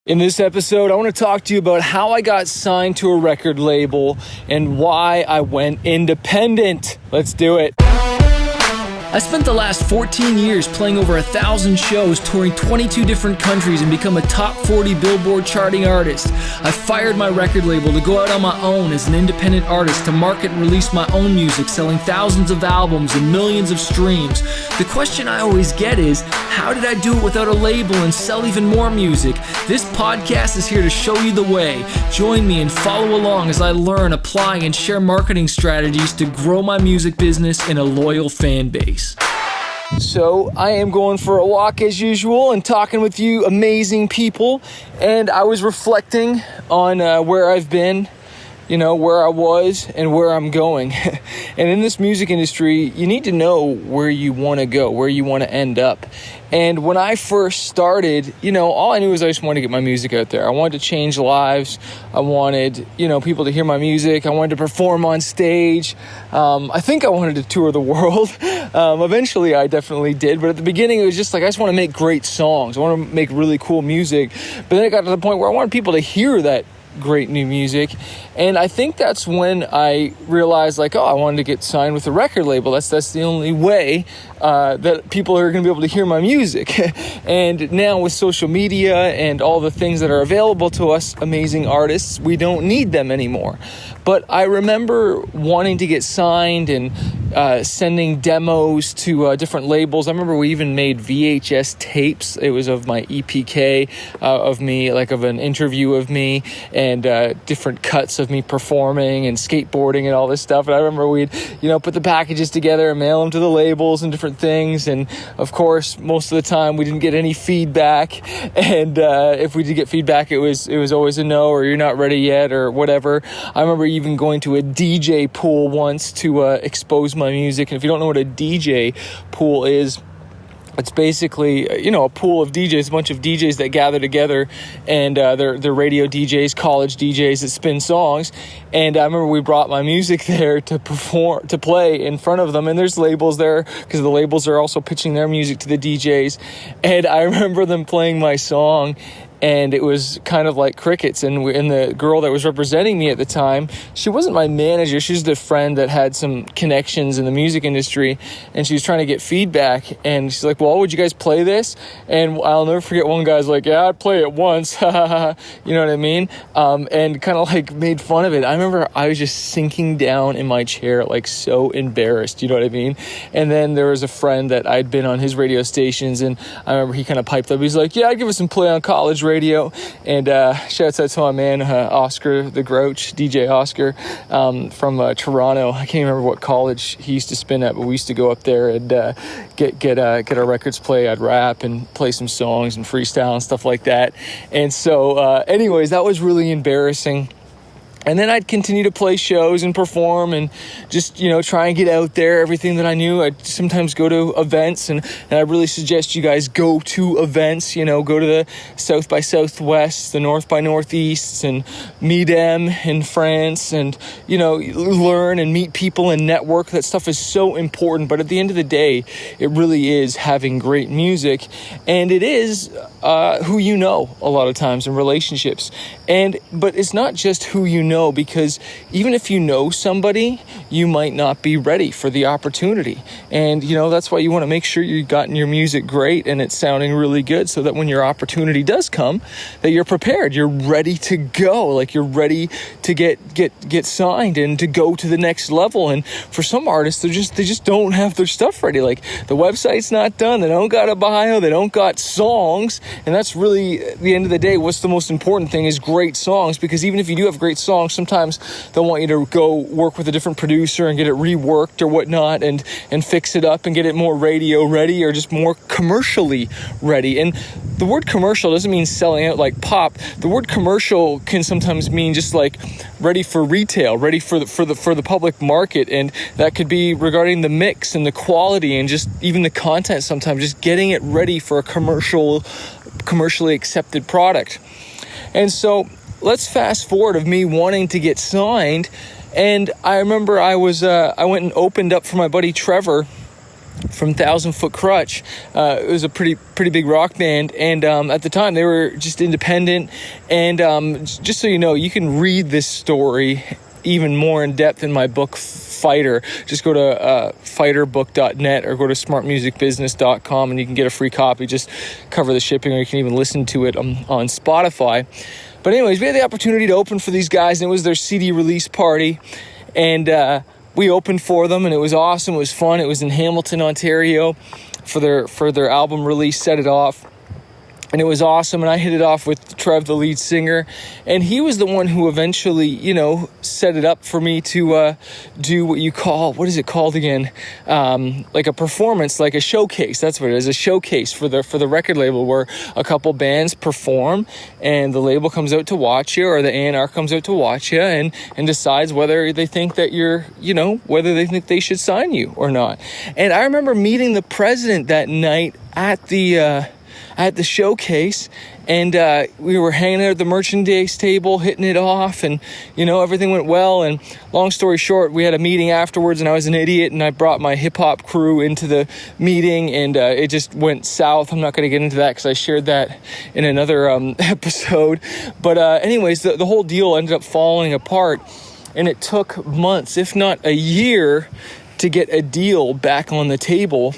In this episode, I want to talk to you about how I got signed to a record label and why I went independent. Let's do it. I spent the last 14 years playing over 1,000 shows, touring 22 different countries, and become a top 40 Billboard charting artist. I fired my record label to go out on my own as an independent artist to market and release my own music, selling thousands of albums and millions of streams. The question I always get is, how did I do it without a label and sell even more music? This podcast is here to show you the way. Join me and follow along as I learn, apply, and share marketing strategies to grow my music business and a loyal fan base. So I am going for a walk as usual and talking with you amazing people, and I was reflecting on where I've been, where I was and where I'm going. And in this music industry, you need to know where you want to go, where you want to end up. And when I first started, all I knew was I just wanted to get my music out there. I wanted to change lives. I wanted, people to hear my music. I wanted to perform on stage. I think I wanted to tour the world. Eventually, I definitely did. But at the beginning, it was just like, I just want to make great songs. I want to make really cool music. But then it got to the point where I wanted people to hear that great new music. And I think that's when I realized, I wanted to get signed with a record label. That's the only way that people are going to be able to hear my music. And now with social media and all the things that are available to us amazing artists, we don't need them anymore. But I remember wanting to get signed and sending demos to different labels. I remember we even made VHS tapes. It was of my EPK, of me, of an interview of me, and different cuts of me performing and skateboarding and all this stuff. And I remember we'd, put the packages together and mail them to the labels and different things. And of course, most of the time we didn't get any feedback. And if we did get feedback, it was always a no, or you're not ready yet, or whatever. I remember even going to a DJ pool once to expose my music. And if you don't know what a DJ pool is, it's basically, a pool of DJs, a bunch of DJs that gather together, and they're radio DJs, college DJs that spin songs. And I remember we brought my music there to play in front of them, and there's labels there because the labels are also pitching their music to the DJs. And I remember them playing my song, and it was kind of like crickets. And the girl that was representing me at the time, she wasn't my manager. She was a friend that had some connections in the music industry, and she was trying to get feedback. And she's like, well, would you guys play this? And I'll never forget one guy's like, yeah, I'd play it once. You know what I mean? And kind of made fun of it. I remember I was just sinking down in my chair, so embarrassed. You know what I mean? And then there was a friend that I'd been on his radio stations, and I remember he kind of piped up. He's like, yeah, I'd give it some play on college radio. And shouts out to my man Oscar the Grouch, DJ Oscar, from Toronto. I can't remember what college he used to spin at, but we used to go up there and get our records play. I'd rap and play some songs and freestyle and stuff like that. And so anyways, that was really embarrassing. And then I'd continue to play shows and perform and just, try and get out there, everything that I knew. I'd sometimes go to events, and I really suggest you guys go to events, go to the South by Southwest, the North by Northeast, and meet them in France, and, learn and meet people and network. That stuff is so important. But at the end of the day, it really is having great music, and it is who you know a lot of times in relationships. But it's not just who you know, because even if you know somebody, you might not be ready for the opportunity. And, that's why you want to make sure you've gotten your music great and it's sounding really good, so that when your opportunity does come, that you're prepared, you're ready to go, you're ready to get signed and to go to the next level. And for some artists, they just don't have their stuff ready. The website's not done, they don't got a bio, they don't got songs. And that's really, at the end of the day, what's the most important thing is great songs. Because even if you do have great songs, sometimes they'll want you to go work with a different producer and get it reworked or whatnot, and fix it up and get it more radio ready or just more commercially ready. And the word commercial doesn't mean selling out like pop. The word commercial can sometimes mean just ready for retail, ready for the public market. And that could be regarding the mix and the quality and just even the content, sometimes just getting it ready for a commercially accepted product. And so let's fast forward of me wanting to get signed. And I remember I went and opened up for my buddy Trevor from Thousand Foot Crutch. It was a pretty big rock band, and at the time they were just independent. And just so you know, you can read this story even more in depth in my book Fighter. Just go to fighterbook.net or go to smartmusicbusiness.com and you can get a free copy. Just cover the shipping, or you can even listen to it on Spotify. But anyways, we had the opportunity to open for these guys, and it was their CD release party, and we opened for them, and it was awesome. It was fun. It was in Hamilton, Ontario for their album release, Set It Off. And it was awesome, and I hit it off with Trev, the lead singer, and he was the one who eventually, set it up for me to do what is it called again? Like a performance, like a showcase. That's what it is, a showcase for the record label, where a couple bands perform, and the label comes out to watch you, or the A&R comes out to watch you, and decides whether they think that you're, whether they think they should sign you or not. And I remember meeting the president that night at the showcase, and we were hanging out at the merchandise table, hitting it off, and everything went well. And long story short, we had a meeting afterwards, and I was an idiot, and I brought my hip-hop crew into the meeting, and it just went south. I'm not going to get into that because I shared that in another episode. But anyways, the whole deal ended up falling apart, and it took months, if not a year, to get a deal back on the table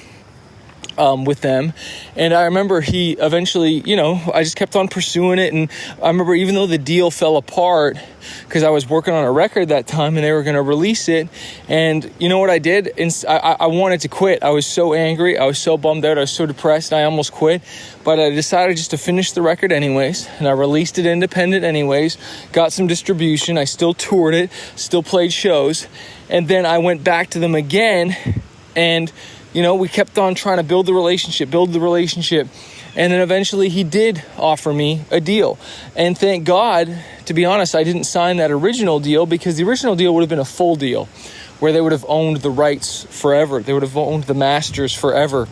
with them. And I remember he eventually, I just kept on pursuing it. And I remember, even though the deal fell apart, because I was working on a record that time and they were going to release it, and you know what I did? I wanted to quit. I was so angry. I was so bummed out. I was so depressed. I almost quit. But I decided just to finish the record anyways, and I released it independent anyways, got some distribution. I still toured it, still played shows. And then I went back to them again, and we kept on trying to build the relationship. And then eventually he did offer me a deal. And thank God, to be honest, I didn't sign that original deal, because the original deal would have been a full deal where they would have owned the rights forever. They would have owned the masters forever.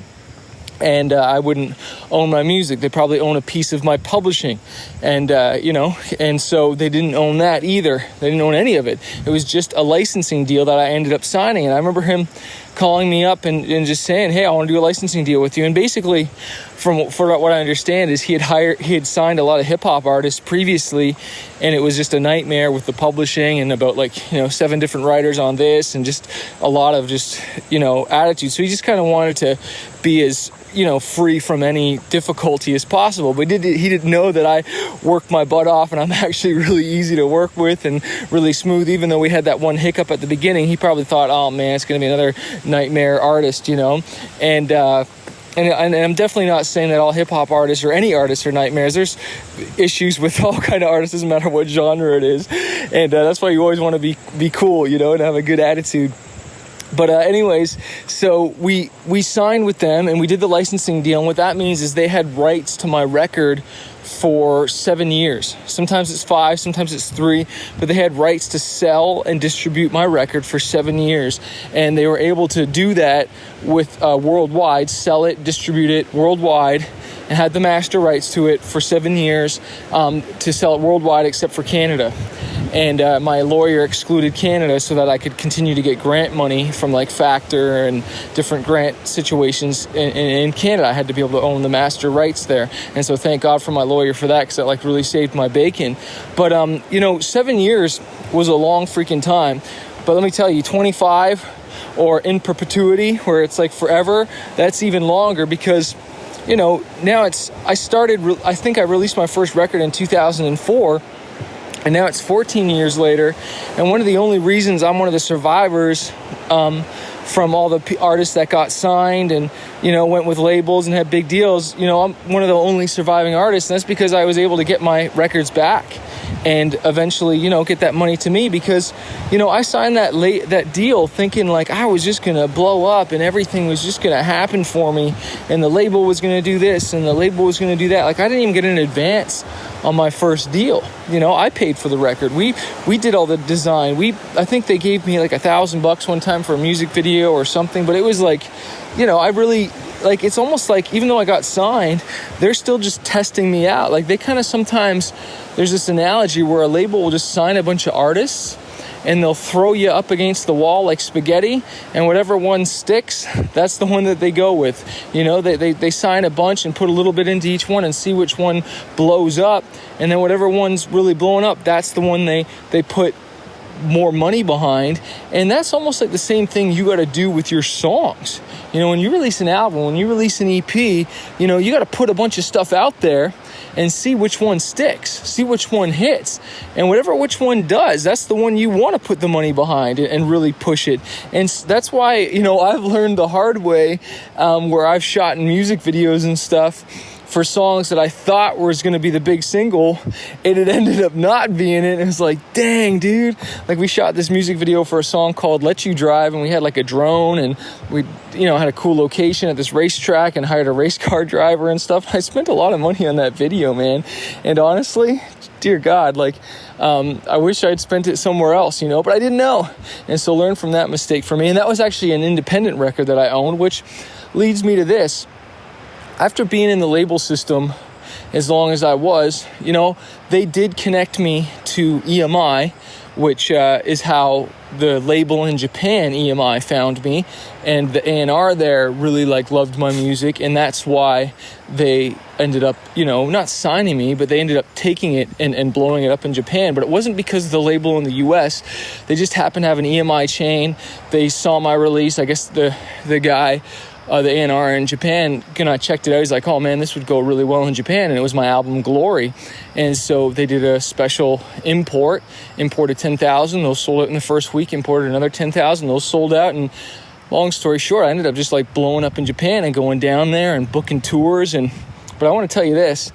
And I wouldn't own my music. They probably own a piece of my publishing. And, and so they didn't own that either. They didn't own any of it. It was just a licensing deal that I ended up signing. And I remember him calling me up and just saying, hey, I want to do a licensing deal with you. And basically, for what I understand, is he had signed a lot of hip-hop artists previously, and it was just a nightmare with the publishing, and about 7 different writers on this, and just a lot of attitude. So he just kind of wanted to be as free from any difficulty as possible. But he didn't know that I worked my butt off, and I'm actually really easy to work with and really smooth. Even though we had that one hiccup at the beginning, he probably thought, oh man, it's going to be another nightmare artist, And I'm definitely not saying that all hip-hop artists or any artists are nightmares. There's issues with all kind of artists, doesn't matter what genre it is. And that's why you always want to be cool, and have a good attitude. But anyways, so we signed with them, and we did the licensing deal. And what that means is they had rights to my record for 7 years. Sometimes it's 5, sometimes it's 3, but they had rights to sell and distribute my record for 7 years. And they were able to do that with worldwide, sell it, distribute it worldwide, and had the master rights to it for 7 years to sell it worldwide except for Canada. And my lawyer excluded Canada so that I could continue to get grant money from Factor and different grant situations in Canada. I had to be able to own the master rights there. And so thank God for my lawyer for that, because that really saved my bacon. But 7 years was a long freaking time. But let me tell you, 25 or in perpetuity, where it's forever, that's even longer, because now I think I released my first record in 2004, and now it's 14 years later. And one of the only reasons I'm one of the survivors from all the artists that got signed and, went with labels and had big deals, I'm one of the only surviving artists. And that's because I was able to get my records back and eventually, get that money to me, because, I signed that deal thinking I was just going to blow up and everything was just going to happen for me, and the label was going to do this and the label was going to do that. I didn't even get an advance on my first deal. I paid for the record. We did all the design. I think they gave me $1,000 one time for a music video or something, but it was I really, it's almost even though I got signed, they're still just testing me out. They kind of sometimes, there's this analogy where a label will just sign a bunch of artists, and they'll throw you up against the wall like spaghetti, and whatever one sticks, that's the one that they go with. You know, they sign a bunch and put a little bit into each one and see which one blows up, and then whatever one's really blowing up, that's the one they put more money behind. And that's almost like the same thing you got to do with your songs. You know, when you release an album, when you release an EP, you know, you got to put a bunch of stuff out there and see which one sticks, see which one hits, and which one does, that's the one you want to put the money behind and really push it. And that's why, you know, I've learned the hard way, where I've shot in music videos and stuff for songs that I thought was going to be the big single, and it ended up not being it. And it was like, dang, dude. Like, we shot this music video for a song called Let You Drive, and we had like a drone, and we, you know, had a cool location at this racetrack and hired a race car driver and stuff. I spent a lot of money on that video, man. And honestly, dear God, like, I wish I'd spent it somewhere else, you know, but I didn't know. And so learn from that mistake for me. And that was actually an independent record that I owned, which leads me to this. After being in the label system as long as I was, you know, they did connect me to EMI, which is how the label in Japan, EMI, found me. And the A&R there really loved my music, and that's why they ended up, you know, not signing me, but they ended up taking it and blowing it up in Japan. But it wasn't because of the label in the US. They just happened to have an EMI chain. They saw my release. I guess the guy, the A&R in Japan, I checked it out. He's like, oh man, this would go really well in Japan. And it was my album Glory. And so they did a special imported 10,000. Those sold out in the first week, imported another 10,000. Those sold out. And long story short, I ended up just blowing up in Japan and going down there and booking tours. But I want to tell you this.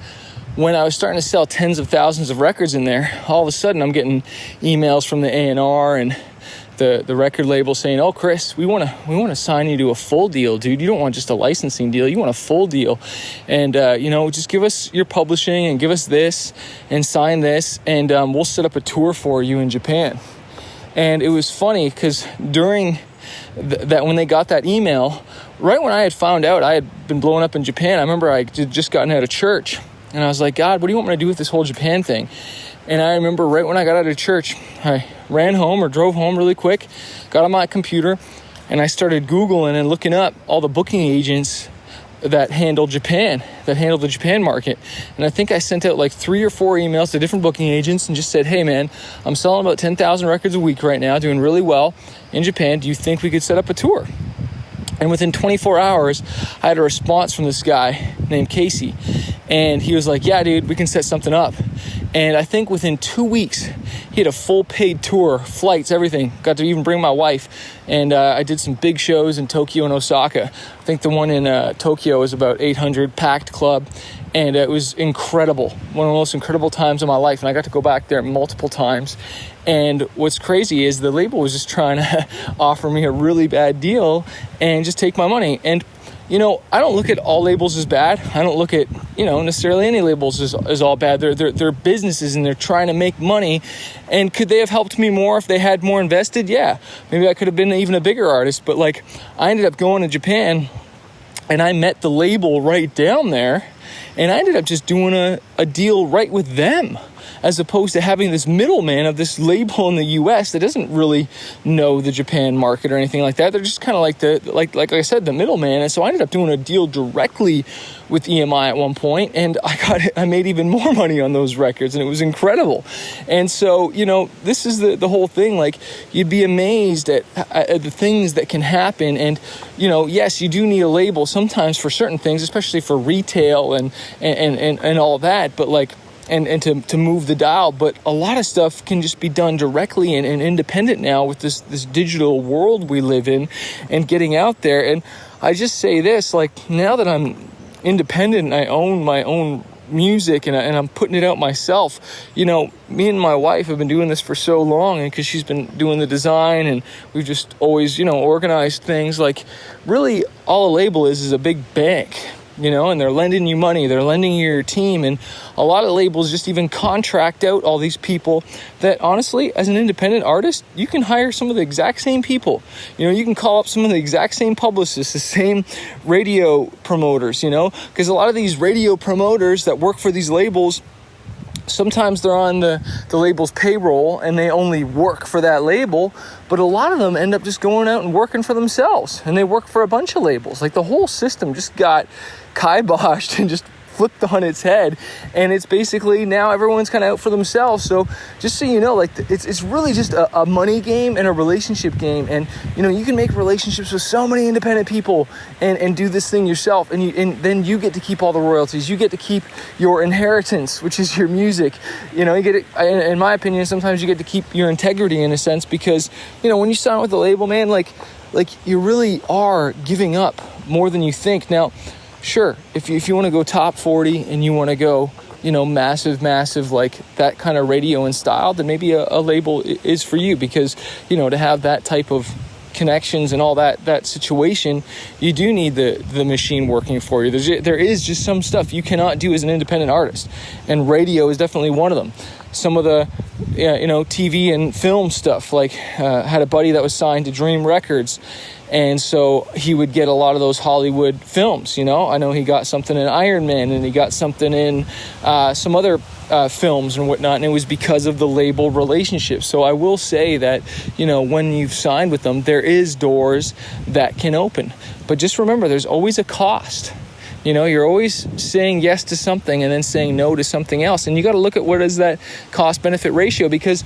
When I was starting to sell tens of thousands of records in there, all of a sudden I'm getting emails from the A&R and the record label saying, oh, Chris, we want to sign you to a full deal, dude. You don't want just a licensing deal. You want a full deal. And, you know, just give us your publishing and give us this and sign this, and we'll set up a tour for you in Japan. And it was funny because during that, when they got that email, right when I had found out I had been blowing up in Japan, I remember I had just gotten out of church, and I was like, God, what do you want me to do with this whole Japan thing? And I remember right when I got out of church, I ran home or drove home really quick, got on my computer, and I started Googling and looking up all the booking agents that handle the Japan market. And I think I sent out 3 or 4 emails to different booking agents and just said, hey man, I'm selling about 10,000 records a week right now, doing really well in Japan. Do you think we could set up a tour? And within 24 hours, I had a response from this guy named Casey. And he was like, yeah, dude, we can set something up. And I think within 2 weeks, he had a full paid tour, flights, everything. Got to even bring my wife. And I did some big shows in Tokyo and Osaka. I think the one in Tokyo was about 800, packed club. And it was incredible. One of the most incredible times of my life. And I got to go back there multiple times. And what's crazy is the label was just trying to offer me a really bad deal and just take my money. And you know, I don't look at all labels as bad. I don't look at, you know, necessarily any labels as all bad. They're businesses and they're trying to make money. And could they have helped me more if they had more invested? Yeah. Maybe I could have been even a bigger artist. But I ended up going to Japan and I met the label right down there. And I ended up just doing a deal right with them, as opposed to having this middleman of this label in the US that doesn't really know the Japan market or anything like that. They're just kind of like I said, the middleman. And so I ended up doing a deal directly with EMI at one point, and I made even more money on those records, and it was incredible. And so, you know, this is the whole thing. You'd be amazed at the things that can happen. And, you know, yes, you do need a label sometimes for certain things, especially for retail and all that, but and to move the dial. But a lot of stuff can just be done directly and independent now with this digital world we live in and getting out there. And I just say this, now that I'm independent and I own my own music and I'm putting it out myself, you know, me and my wife have been doing this for so long, and because she's been doing the design and we've just always, you know, organized things. Really all a label is a big bank, you know, and they're lending you money, they're lending you your team. And a lot of labels just even contract out all these people that, honestly, as an independent artist, you can hire some of the exact same people. You know, you can call up some of the exact same publicists, the same radio promoters, you know, because a lot of these radio promoters that work for these labels, sometimes they're on the label's payroll and they only work for that label, but a lot of them end up just going out and working for themselves, and they work for a bunch of labels. Like, the whole system just got kiboshed and just flipped on its head, and it's basically now everyone's kind of out for themselves. So just so you know, like, it's really just a money game and a relationship game. And you can make relationships with so many independent people and do this thing yourself, and then you get to keep all the royalties. You get to keep your inheritance, which is your music. You get it, in my opinion, sometimes you get to keep your integrity in a sense, because when you sign with the label, man, like you really are giving up more than you think. Now, sure, if you want to go top 40 and you want to go, massive, like that kind of radio and style, then maybe a label is for you, because, to have that type of connections and all that situation, you do need the machine working for you. There is just some stuff you cannot do as an independent artist, and radio is definitely one of them. Some of the, TV and film stuff, like had a buddy that was signed to Dream Records, and so he would get a lot of those Hollywood films. I know he got something in Iron Man, and he got something in some other films and whatnot, and it was because of the label relationship. So I will say that, when you've signed with them, there is doors that can open. But just remember, there's always a cost. You're always saying yes to something and then saying no to something else. And you got to look at what is that cost-benefit ratio, because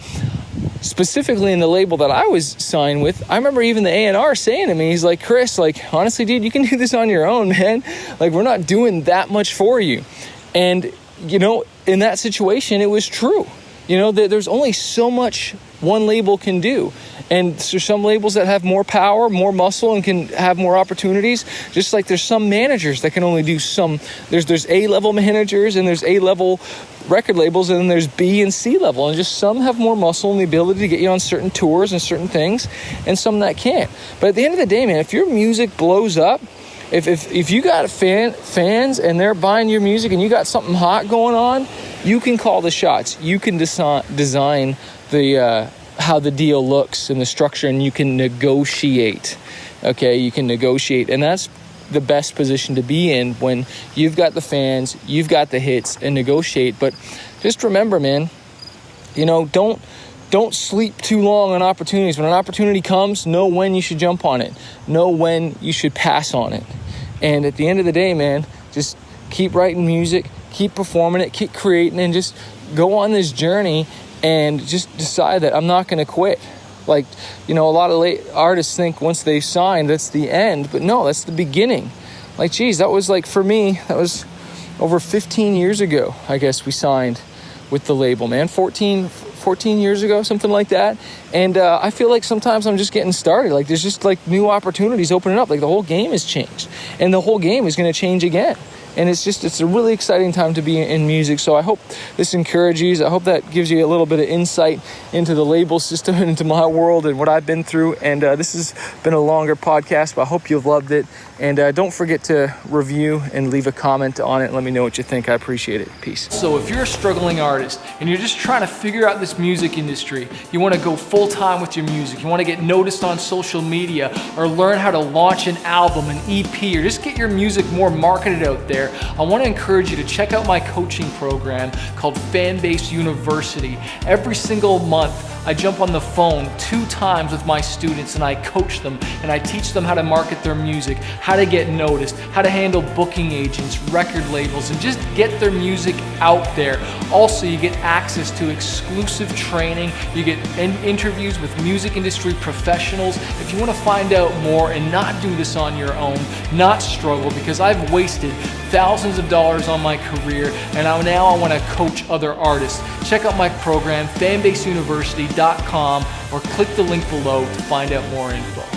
specifically in the label that I was signed with, I remember even the A&R saying to me, he's like, Chris, like, honestly, dude, you can do this on your own, man. Like, we're not doing that much for you. And, in that situation, it was true. There's only so much one label can do. And there's some labels that have more power, more muscle, and can have more opportunities. Just like there's some managers that can only do some. There's A-level managers, and there's A-level record labels, and then there's B and C level. And just some have more muscle and the ability to get you on certain tours and certain things, and some that can't. But at the end of the day, man, if your music blows up, if you got fans and they're buying your music and you got something hot going on, you can call the shots. You can design the how the deal looks and the structure, and you can negotiate. Okay, you can negotiate, and that's the best position to be in when you've got the fans, you've got the hits, and negotiate. But just remember, man, don't sleep too long on opportunities. When an opportunity comes, know when you should jump on it. Know when you should pass on it. And at the end of the day, man, just keep writing music, keep performing it, keep creating, and just go on this journey and just decide that I'm not going to quit. Like, a lot of artists think once they sign, that's the end. But no, that's the beginning. Like, geez, that was like, for me, that was over 15 years ago, I guess we signed with the label, man. 14 years ago, something like that. And I feel like sometimes I'm just getting started. Like, there's just like new opportunities opening up. Like, the whole game has changed, and the whole game is going to change again. And it's a really exciting time to be in music. So I hope this encourages you. I hope that gives you a little bit of insight into the label system and into my world and what I've been through. And this has been a longer podcast, but I hope you've loved it. And don't forget to review and leave a comment on it and let me know what you think. I appreciate it. Peace. So if you're a struggling artist and you're just trying to figure out this music industry, you want to go full time with your music, you want to get noticed on social media, or learn how to launch an album, an EP, or just get your music more marketed out there, I want to encourage you to check out my coaching program called Fanbase University. Every single month, I jump on the phone 2 times with my students and I coach them and I teach them how to market their music, how to get noticed, how to handle booking agents, record labels, and just get their music out there. Also, you get access to exclusive training. You get interviews with music industry professionals. If you want to find out more and not do this on your own, not struggle, because I've wasted thousands of dollars on my career, and now I want to coach other artists. Check out my program, fanbaseuniversity.com, or click the link below to find out more info.